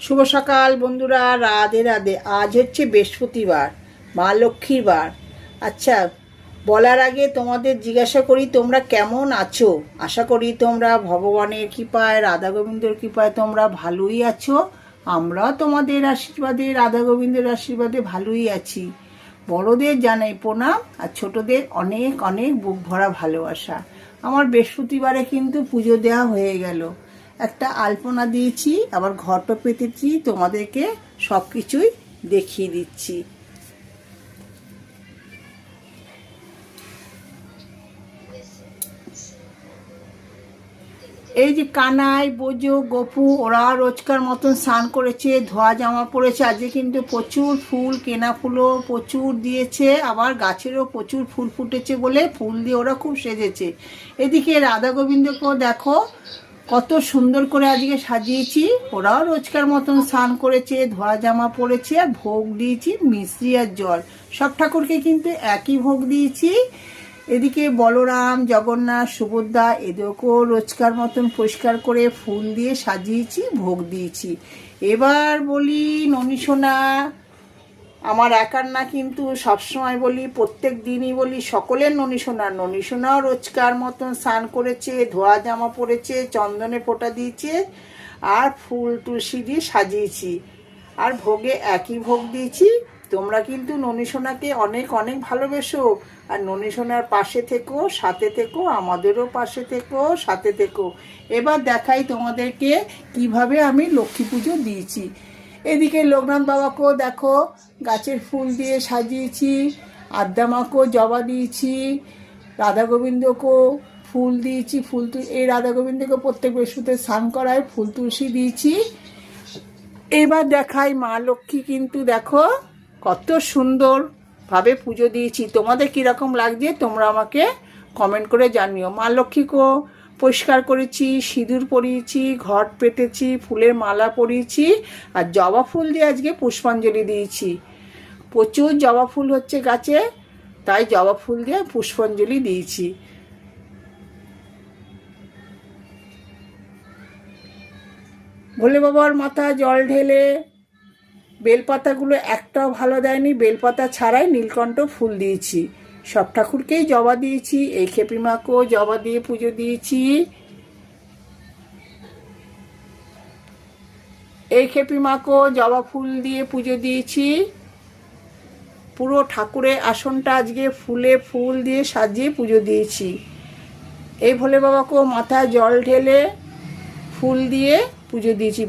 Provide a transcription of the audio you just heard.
শুভ সকাল বন্ধুরা, রাধে রাধে। আজ হচ্ছে বৃহস্পতিবার, মা লক্ষ্মীর বার। আচ্ছা, বলার আগে তোমাদের জিজ্ঞাসা করি তোমরা কেমন আছো। আশা করি তোমরা ভগবানের কৃপায়, রাধা গোবিন্দর কৃপায় তোমরা ভালোই আছো। আমরাও তোমাদের আশীর্বাদে, রাধা গোবিন্দের আশীর্বাদে ভালোই আছি। বড়দের জানাই প্রণাম, আর ছোটদের অনেক অনেক বুক ভরা ভালোবাসা। আমার বৃহস্পতিবারে কিন্তু পুজো দেওয়া হয়ে গেল। একটা আলপনা দিয়েছি, আবার ঘরটা পেতেছি, তোমাদেরকে সব কিছুই দেখিয়ে দিচ্ছি। এই যে কানাই, বোজো, গপু ওরা রোজকার মতন স্নান করেছে, ধোয়া জামা পরেছে। আজকে কিন্তু প্রচুর ফুল, কেনা ফুলও প্রচুর দিয়েছে, আবার গাছেরও প্রচুর ফুল ফুটেছে বলে ফুল দিয়ে ওরা খুব সেজেছে। এদিকে রাধা গোবিন্দকেও দেখো কত সুন্দর করে আজকে সাজিয়েছি। ওরাও রোজকার মতন স্নান করেছে, ধোয়া জামা পরেছে, আর ভোগ দিয়েছি মিশ্রি আর জল। সব ঠাকুরকে কিন্তু একই ভোগ দিয়েছি। এদিকে বলরাম, জগন্নাথ, সুভদ্রা এদেরকেও রোজকার মতন পরিষ্কার করে ফুল দিয়ে সাজিয়েছি, ভোগ দিয়েছি। এবার বলি ননী সোনা, আমার একার না কিন্তু, সবসময় বলি, প্রত্যেক দিনই বলি সকলের ননী সোনাও রোজকার মতন স্নান করেছে, ধোয়া জামা পরেছে, চন্দনে ফোঁটা দিয়েছে, আর ফুল তুলসী দিয়ে সাজিয়েছি, আর ভোগে একই ভোগ দিয়েছি। তোমরা কিন্তু ননী সোনাকে অনেক অনেক ভালোবেসো, আর ননী সোনার পাশে থেকো, সাথে থেকো, আমাদেরও পাশে থেকো, সাথে থেকো। এবার দেখাই তোমাদেরকে কিভাবে আমি লক্ষ্মী পুজো দিয়েছি। এদিকে লোকনাথ বাবাকেও দেখো গাছের ফুল দিয়ে সাজিয়েছি, আদ্যা মাকেও জবা দিয়েছি, রাধা গোবিন্দকেও ফুল দিয়েছি। এই রাধা গোবিন্দকে প্রত্যেক বৃহস্পতিবার স্নান করায় ফুল তুলসী দিয়েছি। এবার দেখাই মা লক্ষ্মী, কিন্তু দেখো কত সুন্দরভাবে পুজো দিয়েছি। তোমাদের কীরকম লাগছে তোমরা আমাকে কমেন্ট করে জানিও। মা লক্ষ্মীকেও পরিষ্কার করেছি, সিঁদুর পরিয়েছি, ঘট পেতেছি, ফুলের মালা পরিয়েছি, আর জবা ফুল দিয়ে আজকে পুষ্পাঞ্জলি দিয়েছি। প্রচুর জবা ফুল হচ্ছে গাছে, তাই জবা ফুল দিয়ে পুষ্পাঞ্জলি দিয়েছি। ভোলে বাবার মাথা জল ঢেলে বেলপাতাগুলো একটাও ভালো দেয়নি, বেলপাতা ছাড়াই নীলকণ্ঠ ফুল দিয়েছি। সব ঠাকুরকেই জবা দিয়েছি। এই খেপি মাকেও জবা দিয়ে পুজো দিয়েছি। এই খেপি মাকেও জবা ফুল দিয়ে পুজো দিয়েছি। পুরো ঠাকুরের আসনটা আজকে ফুলে ফুল দিয়ে সাজিয়ে পুজো দিয়েছি। এই ভোলে বাবাকেও মাথায় জল ঢেলে ফুল দিয়ে পুজো দিয়েছি।